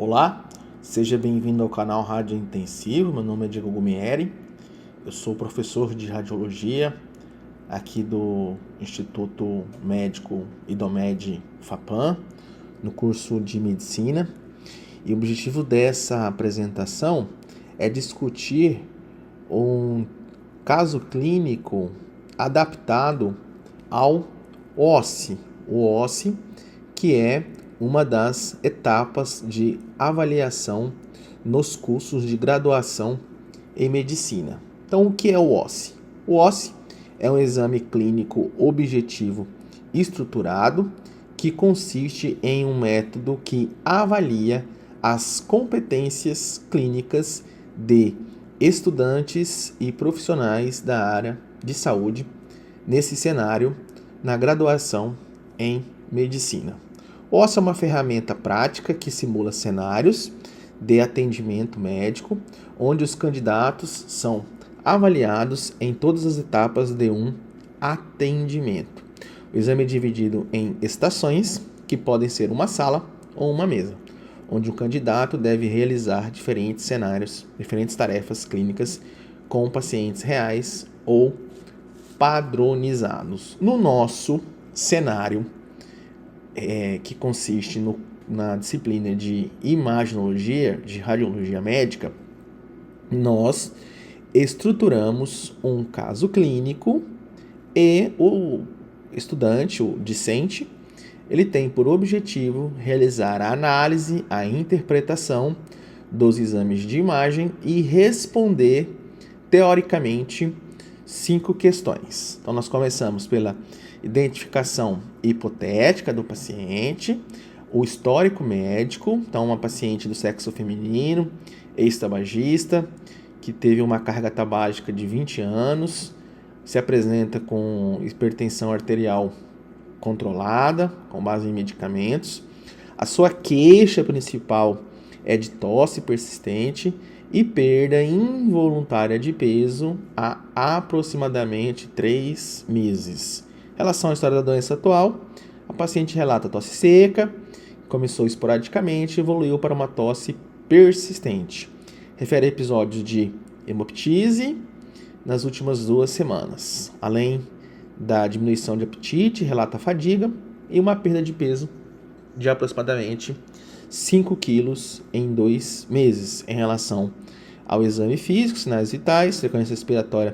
Olá, seja bem-vindo ao canal Rádio Intensivo. Meu nome é Diego Gumieri, eu sou professor de radiologia aqui do Instituto Médico IDOMED FAPAM, no curso de medicina. E o objetivo dessa apresentação é discutir um caso clínico adaptado ao OSCE, o OSCE, que é uma das etapas de avaliação nos cursos de graduação em medicina. Então, o que é o OSCE? O OSCE é um exame clínico objetivo estruturado que consiste em um método que avalia as competências clínicas de estudantes e profissionais da área de saúde nesse cenário na graduação em medicina. O OSCE é uma ferramenta prática que simula cenários de atendimento médico, onde os candidatos são avaliados em todas as etapas de um atendimento. O exame é dividido em estações, que podem ser uma sala ou uma mesa, onde o candidato deve realizar diferentes cenários, diferentes tarefas clínicas com pacientes reais ou padronizados. No nosso cenário, que consiste na disciplina de imaginologia, de radiologia médica, nós estruturamos um caso clínico e o estudante, o discente, ele tem por objetivo realizar a análise, a interpretação dos exames de imagem e responder, teoricamente, 5 questões. Então, nós começamos pela identificação hipotética do paciente, o histórico médico, então uma paciente do sexo feminino, ex-tabagista, que teve uma carga tabágica de 20 anos, se apresenta com hipertensão arterial controlada, com base em medicamentos. A sua queixa principal é de tosse persistente e perda involuntária de peso há aproximadamente 3 meses. Em relação à história da doença atual, a paciente relata tosse seca, começou esporadicamente e evoluiu para uma tosse persistente. Refere a episódios de hemoptise nas últimas 2 semanas. Além da diminuição de apetite, relata fadiga e uma perda de peso de aproximadamente 5 quilos em 2 meses. Em relação ao exame físico, sinais vitais, frequência respiratória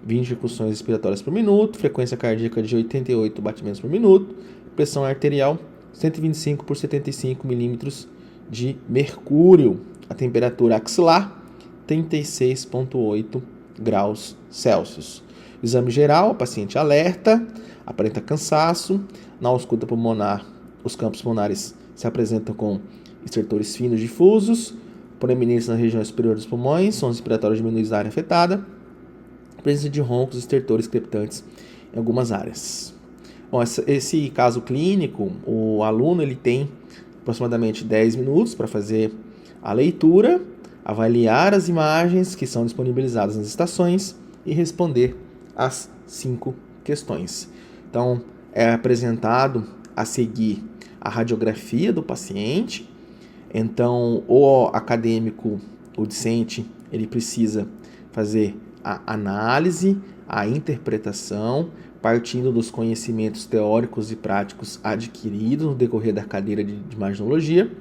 20 incursões respiratórias por minuto, frequência cardíaca de 88 batimentos por minuto, pressão arterial 125 por 75 milímetros de mercúrio, a temperatura axilar 36,8 graus Celsius. Exame geral, a paciente alerta, aparenta cansaço, na ausculta pulmonar, os campos pulmonares se apresentam com estertores finos difusos, proeminentes na região superior dos pulmões, sons respiratórios diminuídos da área afetada, presença de roncos e estertores crepitantes em algumas áreas. Bom, esse caso clínico, o aluno ele tem aproximadamente 10 minutos para fazer a leitura, avaliar as imagens que são disponibilizadas nas estações e responder as 5 questões. Então, é apresentado a seguir a radiografia do paciente. Então, o acadêmico, o discente, ele precisa fazer a análise, a interpretação, partindo dos conhecimentos teóricos e práticos adquiridos no decorrer da cadeira de imaginologia,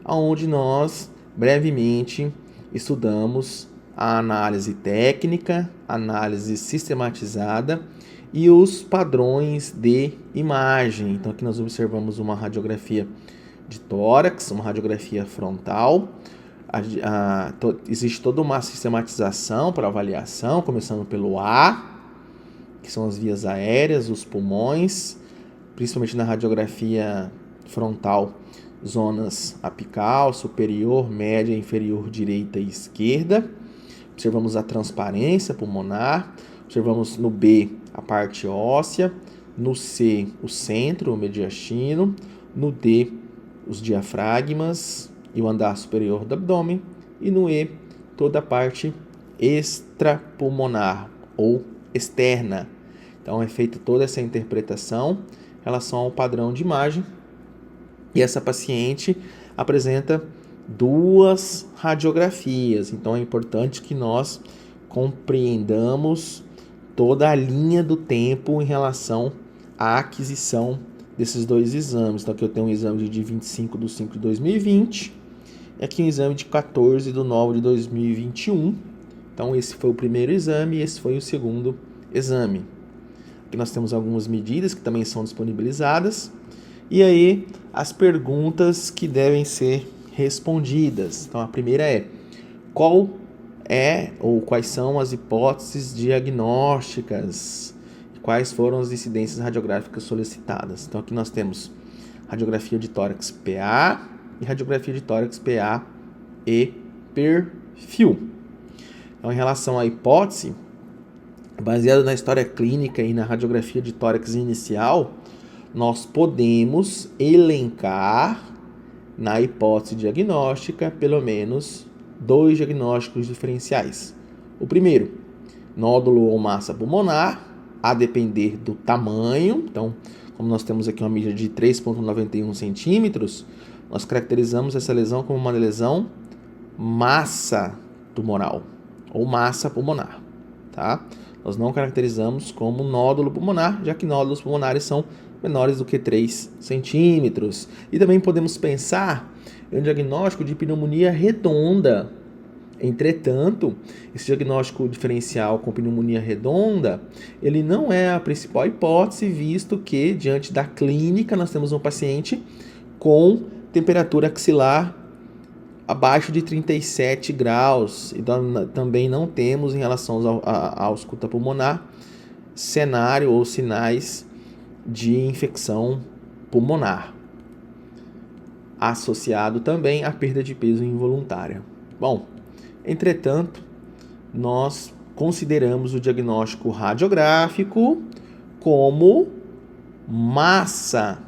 onde nós brevemente estudamos a análise técnica, análise sistematizada e os padrões de imagem. Então, aqui nós observamos uma radiografia de tórax, uma radiografia frontal. Existe toda uma sistematização para avaliação, começando pelo ar, que são as vias aéreas, os pulmões, principalmente na radiografia frontal, zonas apical, superior, média, inferior, direita e esquerda. Observamos a transparência pulmonar, observamos no B a parte óssea, no C o centro, o mediastino, no D os diafragmas e o andar superior do abdômen, e no E toda a parte extrapulmonar ou externa. Então é feita toda essa interpretação em relação ao padrão de imagem, e essa paciente apresenta 2 radiografias. Então é importante que nós compreendamos toda a linha do tempo em relação à aquisição desses 2 exames. Então aqui eu tenho um exame de 25/5/2020 e aqui um exame de 14/9/2021. Então esse foi o primeiro exame e esse foi o segundo exame. Aqui nós temos algumas medidas que também são disponibilizadas. E aí as perguntas que devem ser respondidas. Então a primeira é: qual é ou quais são as hipóteses diagnósticas? Quais foram as incidências radiográficas solicitadas? Então aqui nós temos radiografia de tórax PA e radiografia de tórax PA e perfil. Então, em relação à hipótese, baseado na história clínica e na radiografia de tórax inicial, nós podemos elencar na hipótese diagnóstica pelo menos 2 diagnósticos diferenciais. O primeiro, nódulo ou massa pulmonar, a depender do tamanho. Então, como nós temos aqui uma medida de 3,91 centímetros, nós caracterizamos essa lesão como uma lesão massa tumoral ou massa pulmonar, tá? Nós não caracterizamos como nódulo pulmonar, já que nódulos pulmonares são menores do que 3 centímetros. E também podemos pensar em um diagnóstico de pneumonia redonda. Entretanto, esse diagnóstico diferencial com pneumonia redonda, ele não é a principal hipótese, visto que, diante da clínica, nós temos um paciente com temperatura axilar abaixo de 37 graus. Então, também não temos, em relação à ausculta pulmonar, cenário ou sinais de infecção pulmonar, associado também à perda de peso involuntária. Bom, entretanto, nós consideramos o diagnóstico radiográfico como massa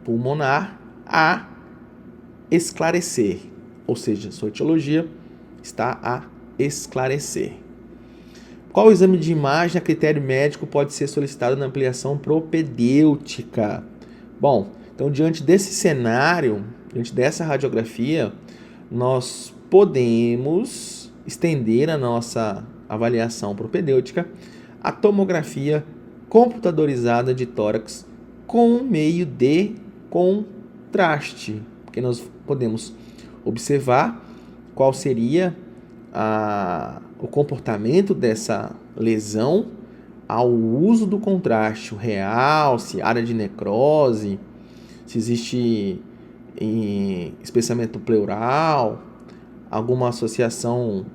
pulmonar a esclarecer, ou seja, sua etiologia está a esclarecer. Qual exame de imagem a critério médico pode ser solicitado na ampliação propedêutica? Bom, então diante desse cenário, diante dessa radiografia, nós podemos estender a nossa avaliação propedêutica à tomografia computadorizada de tórax com meio de contraste, porque nós podemos observar qual seria o comportamento dessa lesão ao uso do contraste, o realce, área de necrose, se existe espessamento pleural, alguma associação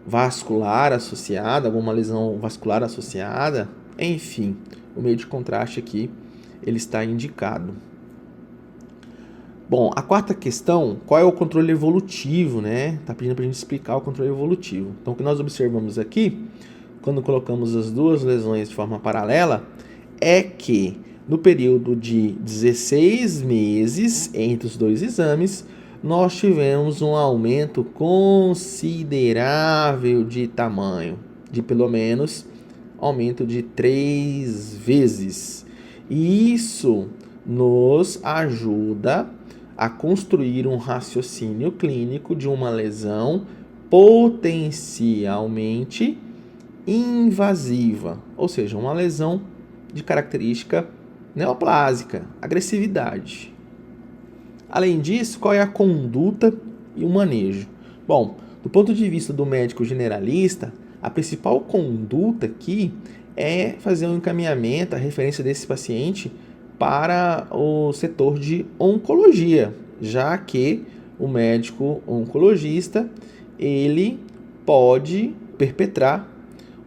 vascular associada, alguma lesão vascular associada, enfim, o meio de contraste aqui ele está indicado. Bom, a quarta questão, qual é o controle evolutivo, né? Está pedindo para a gente explicar o controle evolutivo. Então, o que nós observamos aqui, quando colocamos as 2 lesões de forma paralela, é que no período de 16 meses entre os 2 exames, nós tivemos um aumento considerável de tamanho, de pelo menos aumento de 3 vezes. E isso nos ajuda a construir um raciocínio clínico de uma lesão potencialmente invasiva, ou seja, uma lesão de característica neoplásica, agressividade. Além disso, qual é a conduta e o manejo? Bom, do ponto de vista do médico generalista, a principal conduta aqui é fazer um encaminhamento, a referência desse paciente para o setor de oncologia, já que o médico oncologista ele pode perpetrar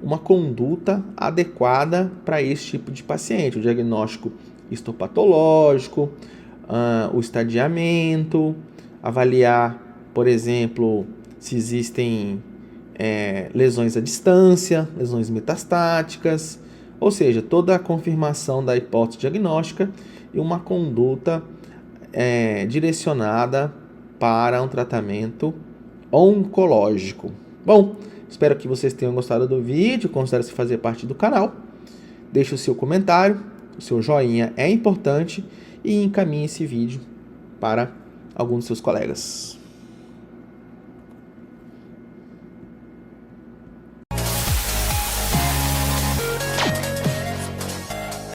uma conduta adequada para esse tipo de paciente, o diagnóstico histopatológico, o estadiamento, avaliar, por exemplo, se existem lesões à distância, lesões metastáticas, ou seja, toda a confirmação da hipótese diagnóstica e uma conduta direcionada para um tratamento oncológico. Bom, espero que vocês tenham gostado do vídeo, considere-se fazer parte do canal, deixe o seu comentário, o seu joinha é importante e encaminhe esse vídeo para algum dos seus colegas.